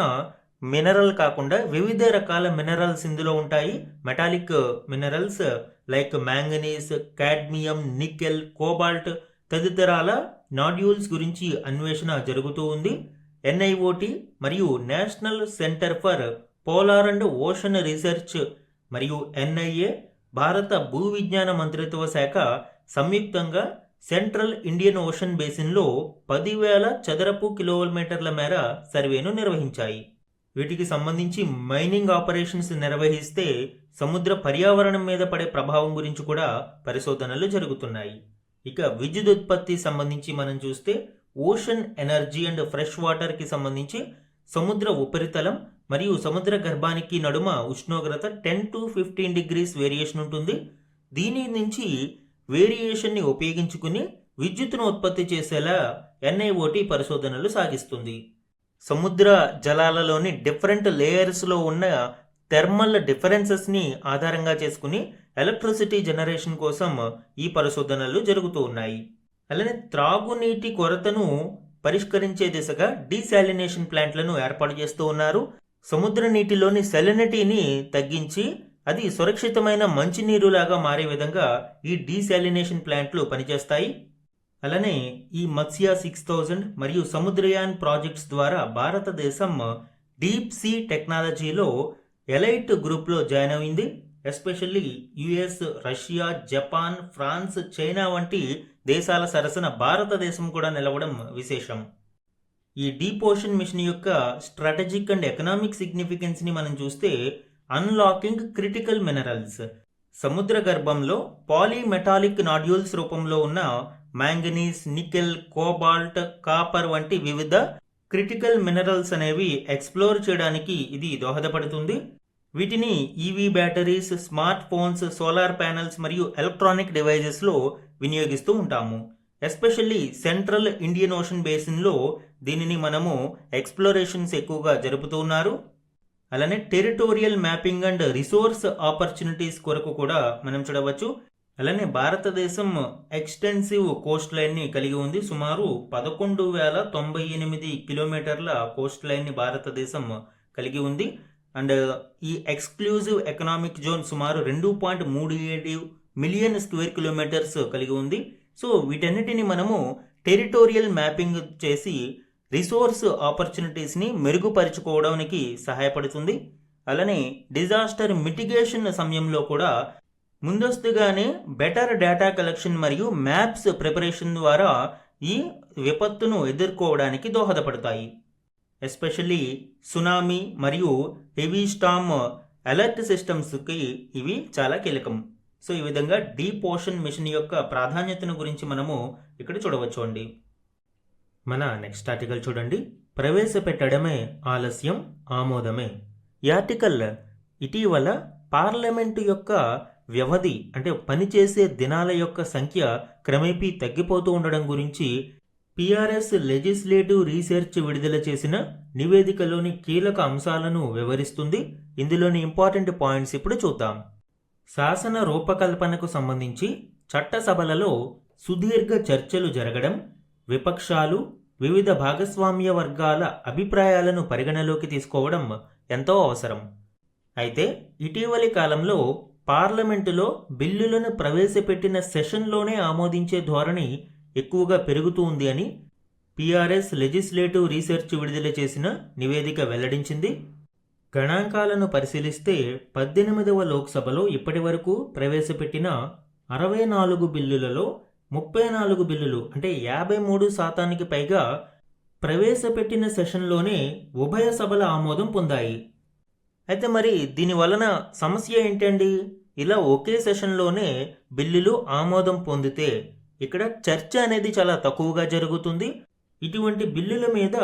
మినరల్ కాకుండా వివిధ రకాల మినరల్స్ ఇందులో ఉంటాయి. Metallic minerals like manganese, cadmium, nickel, cobalt తదితరాల నాడ్యూల్స్ గురించి అన్వేషణ జరుగుతూ ఉంది. NIOT మరియు national centre for polar and ocean research మరియు NIA భారత భూ విజ్ఞాన మంత్రిత్వ శాఖ సంయుక్తంగా సెంట్రల్ ఇండియన్ ఓషన్ బేసిన్లో 10,000 చదరపు కిలోమీటర్ల మేర సర్వేను నిర్వహించాయి. వీటికి సంబంధించి మైనింగ్ ఆపరేషన్స్ నిర్వహిస్తే సముద్ర పర్యావరణం మీద పడే ప్రభావం గురించి కూడా పరిశోధనలు జరుగుతున్నాయి. ఇక విద్యుదుత్పత్తి సంబంధించి మనం చూస్తే ఓషన్ ఎనర్జీ అండ్ ఫ్రెష్ వాటర్కి సంబంధించి సముద్ర ఉపరితలం మరియు సముద్ర గర్భానికి నడుమ ఉష్ణోగ్రత 10 to 15 degrees వేరియేషన్ ఉంటుంది. దీని నుంచి వేరియేషన్ని ఉపయోగించుకుని విద్యుత్తును ఉత్పత్తి చేసేలా NIOT పరిశోధనలు సాగిస్తుంది. సముద్ర జలాలలోని డిఫరెంట్ లేయర్స్లో ఉన్న థెర్మల్ డిఫరెన్సెస్ని ఆధారంగా చేసుకుని ఎలక్ట్రిసిటీ జనరేషన్ కోసం ఈ పరిశోధనలు జరుగుతూ ఉన్నాయి. అలానే త్రాగునీటి కొరతను పరిష్కరించే దిశగా డీశాలినేషన్ ప్లాంట్లను ఏర్పాటు చేస్తూ ఉన్నారు. సముద్ర నీటిలోని సెలినిటీని తగ్గించి అది సురక్షితమైన మంచినీరులాగా మారే విధంగా ఈ డీశాలినేషన్ ప్లాంట్లు పనిచేస్తాయి. అలానే ఈ మత్స్య 6000 మరియు సముద్రయాన్ ప్రాజెక్ట్స్ ద్వారా భారతదేశం డీప్ సీ టెక్నాలజీలో ఎలైట్ గ్రూప్లో జాయిన్ అయింది. Especially US, Russia, Japan, France, China వంటి దేశాల సరసన భారతదేశం కూడా నిలవడం విశేషం. ఈ డీప్ ఓషన్ మిషన్ యొక్క స్ట్రాటజిక్ అండ్ ఎకనామిక్ సిగ్నిఫికెన్స్ని మనం చూస్తే అన్లాకింగ్ క్రిటికల్ మినరల్స్. సముద్ర గర్భంలో పాలీమెటాలిక్ నాడ్యూల్స్ రూపంలో ఉన్న మ్యాంగనీస్, నికెల్, కోబాల్ట్, కాపర్ వంటి వివిధ క్రిటికల్ మినరల్స్ అనేవి ఎక్స్ప్లోర్ చేయడానికి ఇది దోహదపడుతుంది. వీటిని EV batteries, smart phones, solar panels మరియు ఎలక్ట్రానిక్ డివైజెస్లో వినియోగిస్తూ ఉంటాము. ఎస్పెషల్లీ సెంట్రల్ ఇండియన్ ఓషన్ బేసిన్లో దీనిని మనము ఎక్స్ప్లోరేషన్స్ ఎక్కువగా జరుపుతూ ఉన్నారు. అలానే territorial mapping and resource opportunities కొరకు కూడా మనం చూడవచ్చు. అలానే భారతదేశం ఎక్స్టెన్సివ్ కోస్ట్ లైన్ని కలిగి ఉంది. సుమారు 11,098 కిలోమీటర్ల కోస్ట్ లైన్ని భారతదేశం కలిగి ఉంది. అండ్ ఈ ఎక్స్క్లూజివ్ ఎకనామిక్ జోన్ సుమారు 2.37 మిలియన్ స్క్వేర్ కిలోమీటర్స్ కలిగి ఉంది. సో వీటన్నిటిని మనము టెరిటోరియల్ మ్యాపింగ్ చేసి రిసోర్స్ ఆపర్చునిటీస్ని మెరుగుపరుచుకోవడానికి సహాయపడుతుంది. అలానే డిజాస్టర్ మిటిగేషన్ సమయంలో కూడా ముందస్తుగానే బెటర్ డేటా కలెక్షన్ మరియు మ్యాప్స్ ప్రిపరేషన్ ద్వారా ఈ విపత్తును ఎదుర్కోవడానికి దోహదపడతాయి. ఎస్పెషల్లీ సునామీ మరియు హెవీ స్టార్మ్ అలర్ట్ సిస్టమ్స్కి ఇవి చాలా కీలకం. సో ఈ విధంగా డీప్ ఓషన్ మిషన్ యొక్క ప్రాధాన్యతను గురించి మనము ఇక్కడ చూడవచ్చు అండి. మన నెక్స్ట్ ఆర్టికల్ చూడండి. ప్రవేశపెట్టడమే ఆలస్యం, ఆమోదమే. ఈ ఆర్టికల్ ఇటీవల పార్లమెంటు యొక్క వ్యవధి అంటే పనిచేసే దినాల యొక్క సంఖ్య క్రమేపీ తగ్గిపోతూ ఉండడం గురించి పిఆర్ఎస్ లెజిస్లేటివ్ రీసెర్చ్ విడుదల చేసిన నివేదికలోని కీలక అంశాలను వివరిస్తుంది. ఇందులోని ఇంపార్టెంట్ పాయింట్స్ ఇప్పుడు చూద్దాం. శాసన రూపకల్పనకు సంబంధించి చట్టసభలలో సుదీర్ఘ చర్చలు జరగడం, విపక్షాలు, వివిధ భాగస్వామ్య వర్గాల అభిప్రాయాలను పరిగణలోకి తీసుకోవడం ఎంతో అవసరం. అయితే ఇటీవలి కాలంలో పార్లమెంటులో బిల్లులను ప్రవేశపెట్టిన సెషన్లోనే ఆమోదించే ధోరణి ఎక్కువగా పెరుగుతూ ఉంది అని పిఆర్ఎస్ లెజిస్లేటివ్ రీసెర్చ్ విడుదల చేసిన నివేదిక వెల్లడించింది. గణాంకాలను పరిశీలిస్తే 18వ లోక్సభలో ఇప్పటి వరకు ప్రవేశపెట్టిన 64 బిల్లులలో 34 బిల్లులు అంటే 53% పైగా ప్రవేశపెట్టిన సెషన్లోనే ఉభయ సభల ఆమోదం పొందాయి. అయితే మరి దీని వలన సమస్య ఏంటండి? ఇలా ఒకే సెషన్లోనే బిల్లులు ఆమోదం పొందితే ఇక్కడ చర్చ అనేది చాలా తక్కువగా జరుగుతుంది. ఇటువంటి బిల్లుల మీద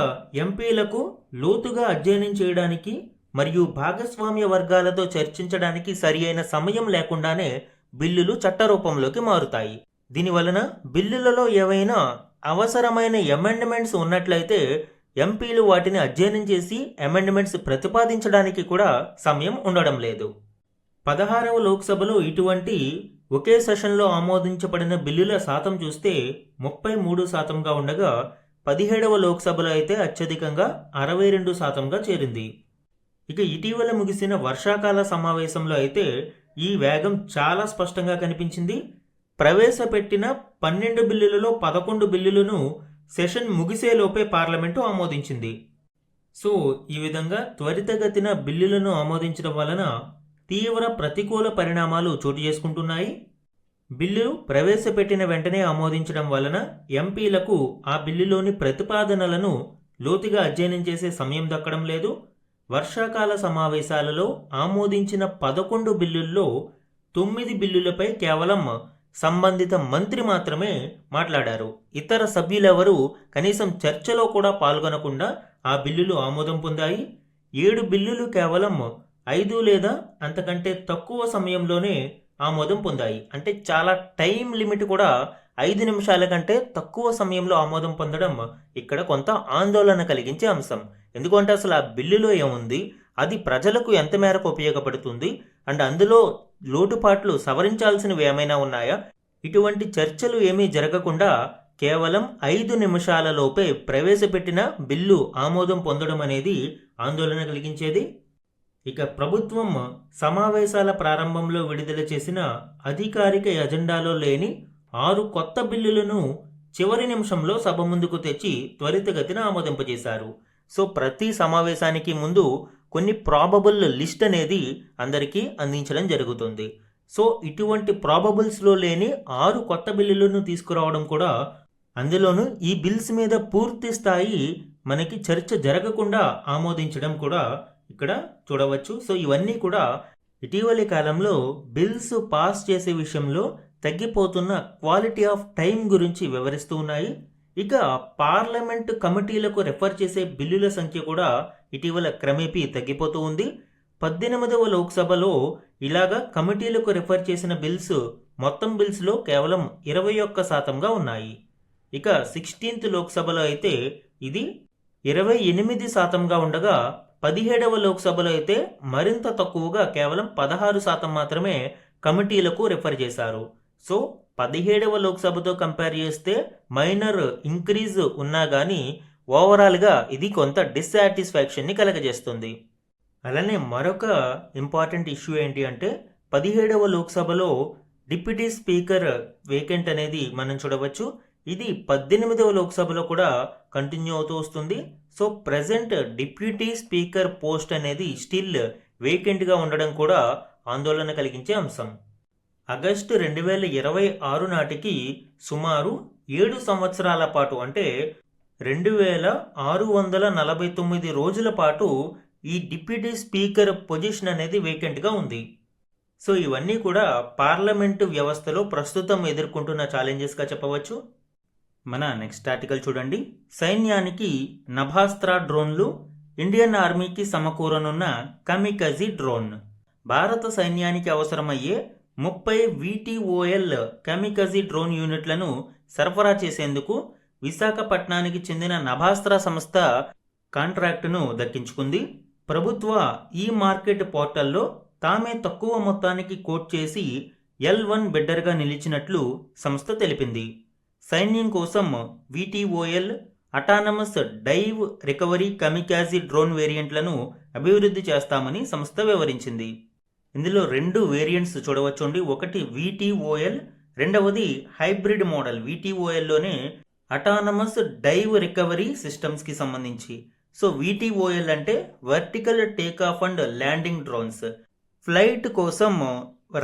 ఎంపీలకు లోతుగా అధ్యయనం చేయడానికి మరియు భాగస్వామ్య వర్గాలతో చర్చించడానికి సరి అయిన సమయం లేకుండానే బిల్లులు చట్టరూపంలోకి మారుతాయి. దీనివలన బిల్లులలో ఏవైనా అవసరమైన అమెండ్మెంట్స్ ఉన్నట్లయితే ఎంపీలు వాటిని అధ్యయనం చేసి అమెండ్మెంట్స్ ప్రతిపాదించడానికి కూడా సమయం ఉండడం లేదు. 16వ లోక్సభలో ఇటువంటి ఒకే సెషన్లో ఆమోదించబడిన బిల్లుల శాతం చూస్తే 33%గా ఉండగా 17వ లోక్సభలో అయితే అత్యధికంగా 62%గా చేరింది. ఇక ఇటీవల ముగిసిన వర్షాకాల సమావేశంలో అయితే ఈ వేగం చాలా స్పష్టంగా కనిపించింది. ప్రవేశపెట్టిన 12 బిల్లులలో 11 బిల్లులను సెషన్ ముగిసేలోపే పార్లమెంటు ఆమోదించింది. సో ఈ విధంగా త్వరితగతిన బిల్లులను ఆమోదించడం వలన తీవ్ర ప్రతికూల పరిణామాలు చోటు చేసుకుంటున్నాయి. బిల్లు ప్రవేశపెట్టిన వెంటనే ఆమోదించడం వలన ఎంపీలకు ఆ బిల్లులోని ప్రతిపాదనలను లోతుగా అధ్యయనం చేసే సమయం దక్కడం లేదు. వర్షాకాల సమావేశాలలో ఆమోదించిన 11 బిల్లుల్లో 9 బిల్లులపై కేవలం సంబంధిత మంత్రి మాత్రమే మాట్లాడారు. ఇతర సభ్యులెవరూ కనీసం చర్చలో కూడా పాల్గొనకుండా ఆ బిల్లులు ఆమోదం పొందాయి. 7 బిల్లులు కేవలం 5 లేదా అంతకంటే తక్కువ సమయంలోనే ఆమోదం పొందాయి. అంటే చాలా టైం లిమిట్ కూడా 5 నిమిషాల కంటే తక్కువ సమయంలో ఆమోదం పొందడం ఇక్కడ కొంత ఆందోళన కలిగించే అంశం. ఎందుకంటే అసలు ఆ బిల్లులో ఏముంది, అది ప్రజలకు ఎంత మేరకు ఉపయోగపడుతుంది, అండ్ అందులో లోటుపాట్లు సవరించాల్సినవి ఏమైనా ఉన్నాయా, ఇటువంటి చర్చలు ఏమీ జరగకుండా కేవలం 5 నిమిషాలలోపే ప్రవేశపెట్టిన బిల్లు ఆమోదం పొందడం అనేది ఆందోళన కలిగించేది. ఇక ప్రభుత్వం సమావేశాల ప్రారంభంలో విడుదల చేసిన అధికారిక ఎజెండాలో లేని 6 కొత్త బిల్లులను చివరి నిమిషంలో సభ ముందుకు తెచ్చి త్వరితగతిన ఆమోదింపజేశారు. సో ప్రతి సమావేశానికి ముందు కొన్ని ప్రాబబుల్ లిస్ట్ అనేది అందరికీ అందించడం జరుగుతుంది. సో ఇటువంటి ప్రాబబుల్స్లో లేని 6 కొత్త బిల్లులను తీసుకురావడం కూడా, అందులోనూ ఈ బిల్స్ మీద పూర్తి స్థాయి మనకి చర్చ జరగకుండా ఆమోదించడం కూడా ఇక్కడ చూడవచ్చు. సో ఇవన్నీ కూడా ఇటీవలి కాలంలో బిల్స్ పాస్ చేసే విషయంలో తగ్గిపోతున్న క్వాలిటీ ఆఫ్ టైం గురించి వివరిస్తూ ఉన్నాయి. ఇక పార్లమెంట్ కమిటీలకు రెఫర్ చేసే బిల్లుల సంఖ్య కూడా ఇటీవల క్రమేపీ తగ్గిపోతూ ఉంది. 18వ లోక్సభలో ఇలాగా కమిటీలకు రెఫర్ చేసిన బిల్స్ మొత్తం బిల్స్లో కేవలం 21% ఉన్నాయి. ఇక 16th లోక్సభలో అయితే ఇది 28% ఉండగా 17వ లోక్సభలో అయితే మరింత తక్కువగా కేవలం 16% మాత్రమే కమిటీలకు రెఫర్ చేశారు. సో 17వ లోక్సభతో కంపేర్ చేస్తే మైనర్ ఇంక్రీజ్ ఉన్నా కానీ ఓవరాల్గా ఇది కొంత డిస్సాటిస్ఫాక్షన్ని కలగజేస్తుంది. అలానే మరొక ఇంపార్టెంట్ ఇష్యూ ఏంటి అంటే 17వ లోక్సభలో డిప్యూటీ స్పీకర్ వేకెంట్ అనేది మనం చూడవచ్చు. ఇది 18వ లోక్సభలో కూడా కంటిన్యూ అవుతూ వస్తుంది. So present deputy speaker post అనేది స్టిల్ వేకెంట్గా ఉండడం కూడా ఆందోళన కలిగించే అంశం. ఆగస్టు 2026 నాటికి సుమారు 7 సంవత్సరాల పాటు అంటే 2649 రోజుల పాటు ఈ డిప్యూటీ స్పీకర్ పొజిషన్ అనేది వేకెంట్గా ఉంది. సో ఇవన్నీ కూడా పార్లమెంటు వ్యవస్థలో ప్రస్తుతం ఎదుర్కొంటున్న ఛాలెంజెస్గా చెప్పవచ్చు. మన నెక్స్ట్ ఆర్టికల్ చూడండి. సైన్యానికి నభాస్త్రా డ్రోన్లు, ఇండియన్ ఆర్మీకి సమకూరనున్న కమికజీ డ్రోన్. భారత సైన్యానికి అవసరమయ్యే 30 VTOL కమికజీ డ్రోన్ యూనిట్లను సరఫరా చేసేందుకు విశాఖపట్నానికి చెందిన నభాస్త్రా సంస్థ కాంట్రాక్టును దక్కించుకుంది. ప్రభుత్వ ఈ మార్కెట్ పోర్టల్లో తామే తక్కువ మొత్తానికి కోట్ చేసి L1 బిడ్డర్గా నిలిచినట్లు సంస్థ తెలిపింది. సైన్యం కోసం VTOL autonomous dive recovery kamikaze drone వేరియంట్లను అభివృద్ధి చేస్తామని సంస్థ వివరించింది. ఇందులో 2 వేరియంట్స్ చూడవచ్చండి. ఒకటి VTOL, రెండవది హైబ్రిడ్ మోడల్. VTOLలోనే అటానమస్ డైవ్ రికవరీ సిస్టమ్స్కి సంబంధించి. సో VTOL అంటే vertical take off and landing drones. Flight కోసం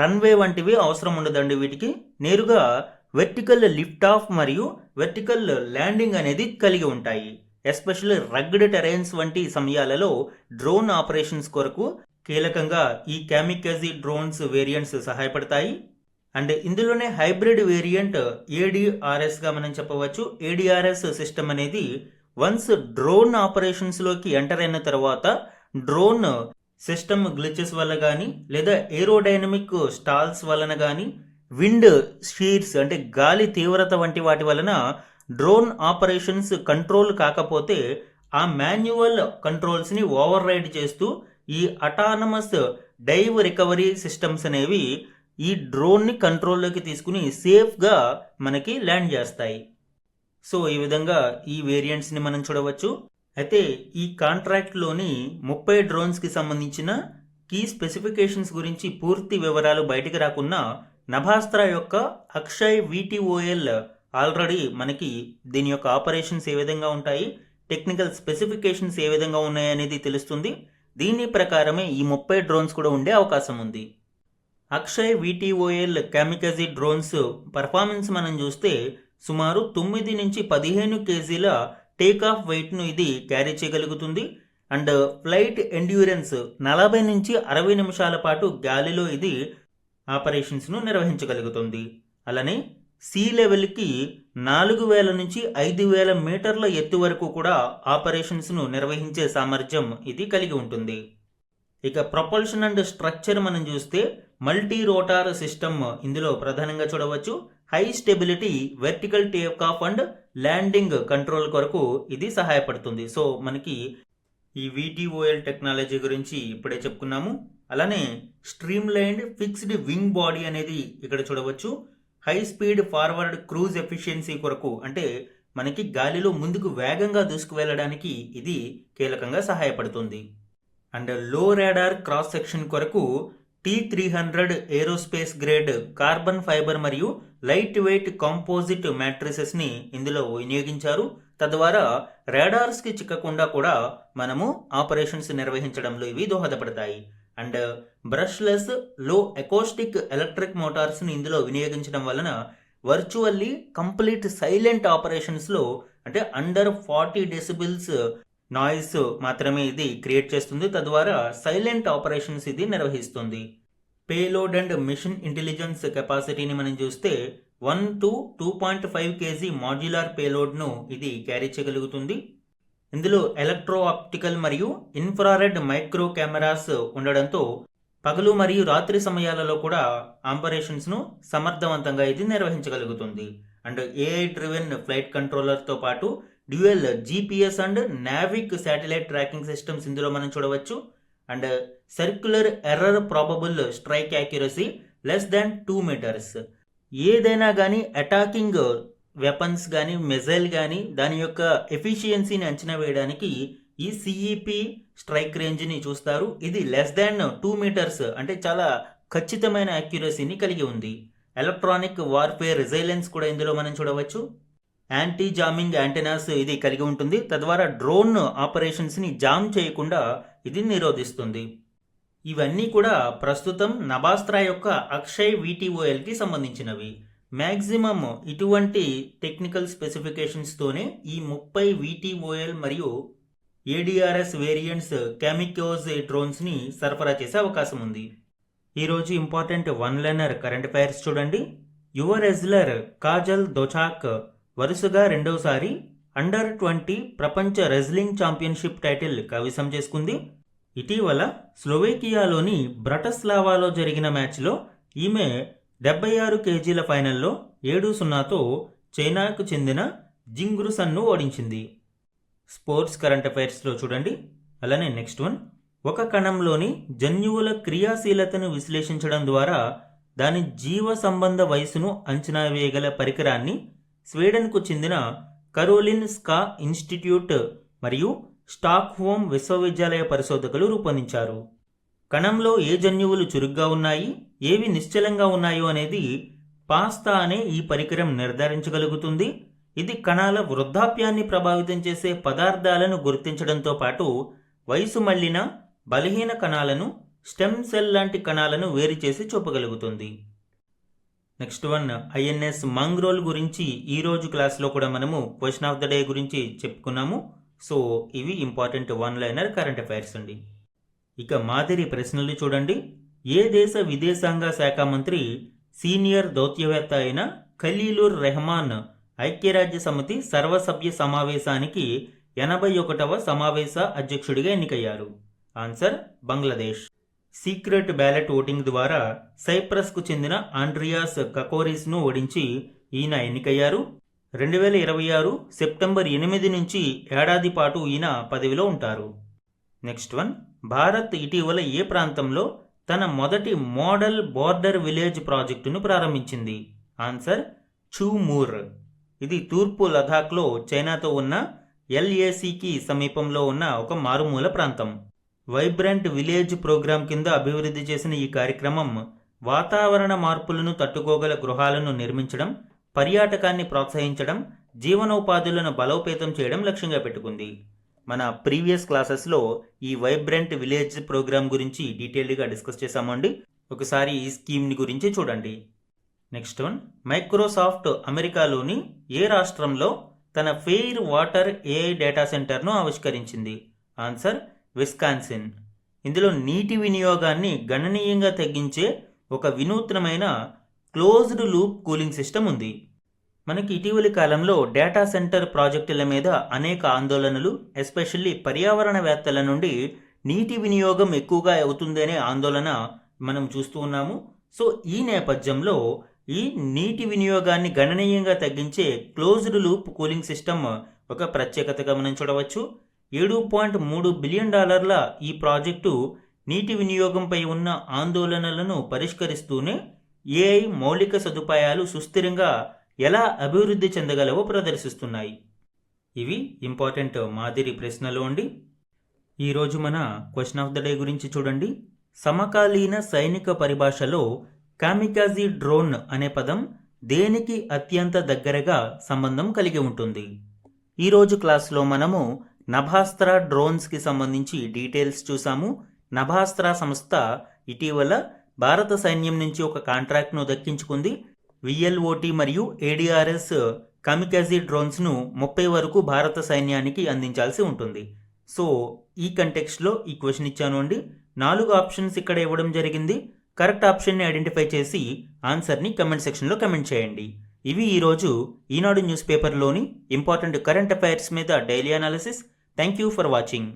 రన్వే వంటివి అవసరం ఉండదండి. వీటికి నేరుగా వెర్టికల్ లిఫ్ట్ ఆఫ్ మరియు వెర్టికల్ ల్యాండింగ్ అనేది కలిగి ఉంటాయి. ఎస్పెషల్లీ రగ్డ్ టెరైన్స్ వంటి సమయాలలో డ్రోన్ ఆపరేషన్స్ కొరకు కీలకంగా ఈ కామికజీ డ్రోన్స్ వేరియంట్స్ సహాయపడతాయి. అండ్ ఇందులోనే హైబ్రిడ్ వేరియంట్ ADRSగా మనం చెప్పవచ్చు. ADRS సిస్టమ్ అనేది వన్స్ డ్రోన్ ఆపరేషన్స్లోకి ఎంటర్ అయిన తర్వాత డ్రోన్ సిస్టమ్ గ్లిచెస్ వల్ల కానీ లేదా ఏరోడైనమిక్ స్టాల్స్ వలన కానీ విండ్ షీర్స్ అంటే గాలి తీవ్రత వంటి వాటి వలన డ్రోన్ ఆపరేషన్స్ కంట్రోల్ కాకపోతే ఆ మాన్యువల్ కంట్రోల్స్ని ఓవర్ రైడ్ చేస్తూ ఈ అటానమస్ డైవ్ రికవరీ సిస్టమ్స్ అనేవి ఈ డ్రోన్ని కంట్రోల్లోకి తీసుకుని సేఫ్గా మనకి ల్యాండ్ చేస్తాయి. సో ఈ విధంగా ఈ వేరియంట్స్ని మనం చూడవచ్చు. అయితే ఈ కాంట్రాక్ట్లోని 30 డ్రోన్స్కి సంబంధించిన కీ స్పెసిఫికేషన్స్ గురించి పూర్తి వివరాలు బయటికి రాకున్నా నభాస్త్రా యొక్క అక్షయ్ VTOL ఆల్రెడీ మనకి దీని యొక్క ఆపరేషన్స్ ఏ విధంగా ఉంటాయి, టెక్నికల్ స్పెసిఫికేషన్స్ ఏ విధంగా ఉన్నాయి అనేది తెలుస్తుంది. దీని ప్రకారమే ఈ 30 డ్రోన్స్ కూడా ఉండే అవకాశం ఉంది. అక్షయ్ VTOL కామికజీ డ్రోన్స్ పర్ఫార్మెన్స్ మనం చూస్తే సుమారు 9 నుంచి 15 kgల టేక్ ఆఫ్ వెయిట్ను ఇది క్యారీ చేయగలుగుతుంది. అండ్ ఫ్లైట్ ఎండ్యూరెన్స్ 40 నుంచి 60 నిమిషాల పాటు గాలిలో ఇది ఆపరేషన్స్ను నిర్వహించగలుగుతుంది. అలానే సీ లెవెల్కి 4000 నుంచి 5000 మీటర్ల ఎత్తు వరకు కూడా ఆపరేషన్స్ను నిర్వహించే సామర్థ్యం ఇది కలిగి ఉంటుంది. ఇక ప్రొపల్షన్ అండ్ స్ట్రక్చర్ మనం చూస్తే మల్టీ రోటార్ సిస్టమ్ ఇందులో ప్రధానంగా చూడవచ్చు. High stability vertical take off and landing control కొరకు ఇది సహాయపడుతుంది. సో మనకి ఈ VTOL టెక్నాలజీ గురించి ఇప్పుడే చెప్పుకున్నాము. అలానే stream lined fixed wing body అనేది ఇక్కడ చూడవచ్చు. High speed forward cruise efficiency కొరకు అంటే మనకి గాలిలో ముందుకు వేగంగా దూసుకు వెళ్ళడానికి ఇది కీలకంగా సహాయపడుతుంది. అండ్ లో రాడార్ క్రాస్ సెక్షన్ కొరకు T300 aerospace grade carbon fibre మరియు లైట్ వెయిట్ కాంపోజిట్ మ్యాట్రిసెస్ని ఇందులో వినియోగించారు. తద్వారా రాడార్స్కి చిక్కకుండా కూడా మనము ఆపరేషన్స్ నిర్వహించడంలో ఇవి దోహదపడతాయి. అండ్ బ్రష్లెస్ లో అకోస్టిక్ ఎలక్ట్రిక్ మోటార్స్ని ఇందులో వినియోగించడం వలన వర్చువల్లీ కంప్లీట్ సైలెంట్ ఆపరేషన్స్లో అంటే అండర్ 40 డెసిబిల్స్ నాయిస్ మాత్రమే ఇది క్రియేట్ చేస్తుంది. తద్వారా సైలెంట్ ఆపరేషన్స్ ఇది నిర్వహిస్తుంది. పేలోడ్ అండ్ మిషన్ ఇంటెలిజెన్స్ కెపాసిటీని మనం చూస్తే 1 to 2.5 kg మాడ్యులర్ పేలోడ్ను ఇది క్యారీ చేయగలుగుతుంది. ఇందులో ఎలక్ట్రో ఆప్టికల్ మరియు ఇన్ఫ్రారెడ్ మైక్రో కెమెరాస్ ఉండడంతో పగలు మరియు రాత్రి సమయాలలో కూడా ఆపరేషన్స్ను సమర్థవంతంగా ఇది నిర్వహించగలుగుతుంది. అండ్ ఏఐ డ్రివెన్ ఫ్లైట్ కంట్రోలర్తో పాటు dual GPS and Navik satellite tracking systems ఇందులో మనం చూడవచ్చు. And circular error probable strike accuracy less than 2 meters. ఏదైనా కానీ అటాకింగ్ వెపన్స్ కానీ మిజైల్ కానీ దాని యొక్క ఎఫిషియన్సీని అంచనా వేయడానికి ఈ సిఈపి స్ట్రైక్ రేంజ్ని చూస్తారు. ఇది లెస్ దాన్ 2 meters అంటే చాలా ఖచ్చితమైన యాక్యురసీని కలిగి ఉంది. ఎలక్ట్రానిక్ వార్ఫేర్ రెసిలెన్స్ కూడా ఇందులో మనం చూడవచ్చు. యాంటీ జామింగ్ యాంటెనాస్ ఇది కలిగి ఉంటుంది. తద్వారా డ్రోన్ ఆపరేషన్స్ని జామ్ చేయకుండా ఇది నిరోధిస్తుంది. ఇవన్నీ కూడా ప్రస్తుతం నభాస్త్రా యొక్క అక్షయ్ VTOLకి సంబంధించినవి. మ్యాక్సిమం ఇటువంటి టెక్నికల్ స్పెసిఫికేషన్స్తోనే ఈ 30 VTOL మరియు ADRS వేరియంట్స్ కెమికోజ్ డ్రోన్స్ని సరఫరా చేసే అవకాశం ఉంది. ఈరోజు ఇంపార్టెంట్ 1 లైనర్ కరెంట్ అఫైర్స్ చూడండి. యువ రెజ్లర్ కాజల్ దోచాక్ వరుసగా రెండవసారి అండర్-20 ప్రపంచ రెజ్లింగ్ ఛాంపియన్షిప్ టైటిల్ కైవసం చేసుకుంది. ఇటీవల స్లోవేకియాలోని బ్రటస్లావాలో జరిగిన మ్యాచ్లో ఈమె 76 kgల ఫైనల్లో 7-0తో చైనాకు చెందిన జింగ్రుసన్ను ఓడించింది. స్పోర్ట్స్ కరెంట్ అఫైర్స్లో చూడండి. అలానే నెక్స్ట్ వన్, ఒక కణంలోని జన్యువుల క్రియాశీలతను విశ్లేషించడం ద్వారా దాని జీవ సంబంధ వయసును అంచనా వేయగల పరికరాన్ని స్వీడన్కు చెందిన కరోలిన్ స్కా ఇన్స్టిట్యూట్ మరియు స్టాక్హోమ్ విశ్వవిద్యాలయ పరిశోధకులు రూపొందించారు. కణంలో ఏ జన్యువులు చురుగ్గా ఉన్నాయి, ఏవి నిశ్చలంగా ఉన్నాయో అనేది పాస్తా అనే ఈ పరికరం నిర్ధారించగలుగుతుంది. ఇది కణాల వృద్ధాప్యాన్ని ప్రభావితం చేసే పదార్థాలను గుర్తించడంతో పాటు వయసు మళ్లిన బలహీన కణాలను, స్టెమ్ సెల్ లాంటి కణాలను వేరు చేసి చూపగలుగుతుంది. నెక్స్ట్ వన్, ఐఎన్ఎస్ మంగ్రోల్ గురించి ఈరోజు క్లాస్లో కూడా మనము క్వశ్చన్ ఆఫ్ ద డే గురించి చెప్పుకున్నాము. సో ఇవి ఇంపార్టెంట్ 1 లైనర్ కరెంట్ అఫైర్స్ అండి. ఇక మాదిరి ప్రశ్నలు చూడండి. ఏ దేశ విదేశాంగ శాఖ మంత్రి సీనియర్ దౌత్యవేత్త అయిన ఖలీలుర్ రెహమాన్ ఐక్యరాజ్య సమితి సర్వసభ్య సమావేశానికి 81వ సమావేశ అధ్యక్షుడిగా ఎన్నికయ్యారు? Answer Bangladesh. Secret ballot voting ద్వారా సైప్రస్కు చెందిన ఆండ్రియాస్ కకోరిస్ను ఓడించి ఈయన ఎన్నికయ్యారు. 2026 సెప్టెంబర్ 8 నుంచి ఏడాది పాటు ఈయన పదవిలో ఉంటారు. నెక్స్ట్ వన్, భారత్ ఇటీవల ఏ ప్రాంతంలో తన మొదటి మోడల్ బోర్డర్ విలేజ్ ప్రాజెక్టును ప్రారంభించింది? ఆన్సర్ చూమూర్. ఇది తూర్పు లదాఖ్లో చైనాతో ఉన్న LACకి సమీపంలో ఉన్న ఒక మారుమూల ప్రాంతం. వైబ్రెంట్ విలేజ్ ప్రోగ్రాం కింద అభివృద్ధి చేసిన ఈ కార్యక్రమం వాతావరణ మార్పులను తట్టుకోగల గృహాలను నిర్మించడం, పర్యాటకాన్ని ప్రోత్సహించడం, జీవనోపాధులను బలోపేతం చేయడం లక్ష్యంగా పెట్టుకుంది. మన ప్రీవియస్ క్లాసెస్లో ఈ వైబ్రెంట్ విలేజ్ ప్రోగ్రాం గురించి డీటెయిల్డ్గా డిస్కస్ చేశామండి. ఒకసారి ఈ స్కీమ్ని గురించి చూడండి. నెక్స్ట్ వన్, మైక్రోసాఫ్ట్ అమెరికాలోని ఏ రాష్ట్రంలో తన ఫెయిర్ వాటర్ AI డేటా సెంటర్ను ఆవిష్కరించింది? Answer Wisconsin. ఇందులో నీటి వినియోగాన్ని గణనీయంగా తగ్గించే ఒక వినూత్నమైన క్లోజ్డ్ లూప్ కూలింగ్ సిస్టమ్ ఉంది. మనకి ఇటీవలి కాలంలో డేటా సెంటర్ ప్రాజెక్టుల మీద అనేక ఆందోళనలు, ఎస్పెషల్లీ పర్యావరణవేత్తల నుండి నీటి వినియోగం ఎక్కువగా అవుతుందనే ఆందోళన మనం చూస్తూ ఉన్నాము. సో ఈ నేపథ్యంలో ఈ నీటి వినియోగాన్ని గణనీయంగా తగ్గించే క్లోజ్డ్ లూప్ కూలింగ్ సిస్టమ్ ఒక ప్రత్యేకతగా మనం చూడవచ్చు. $7.3 బిలియన్ ఈ ప్రాజెక్టు నీటి వినియోగంపై ఉన్న ఆందోళనలను పరిష్కరిస్తూనే AI మౌలిక సదుపాయాలు సుస్థిరంగా ఎలా అభివృద్ధి చెందగలవో ప్రదర్శిస్తున్నాయి. ఇవి ఇంపార్టెంట్ మాదిరి ప్రశ్నలు అండి. ఈరోజు మన క్వశ్చన్ ఆఫ్ ద డే గురించి చూడండి. సమకాలీన సైనిక పరిభాషలో కామికాజీ డ్రోన్ అనే పదం దేనికి అత్యంత దగ్గరగా సంబంధం కలిగి ఉంటుంది? ఈరోజు క్లాస్లో మనము నభాస్త్రా డ్రోన్స్కి సంబంధించి డీటెయిల్స్ చూసాము. నభాస్త్రా సంస్థ ఇటీవల భారత సైన్యం నుంచి ఒక కాంట్రాక్ట్ను దక్కించుకుంది. VLOT మరియు ADRS కామికాజీ డ్రోన్స్ను 30 వరకు భారత సైన్యానికి అందించాల్సి ఉంటుంది. సో ఈ కంటెక్స్ట్లో ఈ క్వశ్చన్ ఇచ్చాను అండి. 4 ఆప్షన్స్ ఇక్కడ ఇవ్వడం జరిగింది. కరెక్ట్ ఆప్షన్ని ఐడెంటిఫై చేసి ఆన్సర్ని కమెంట్ సెక్షన్లో కమెంట్ చేయండి. ఇవి ఈరోజు ఈనాడు న్యూస్ పేపర్లోని ఇంపార్టెంట్ కరెంట్ అఫైర్స్ మీద daily analysis. Thank you for watching.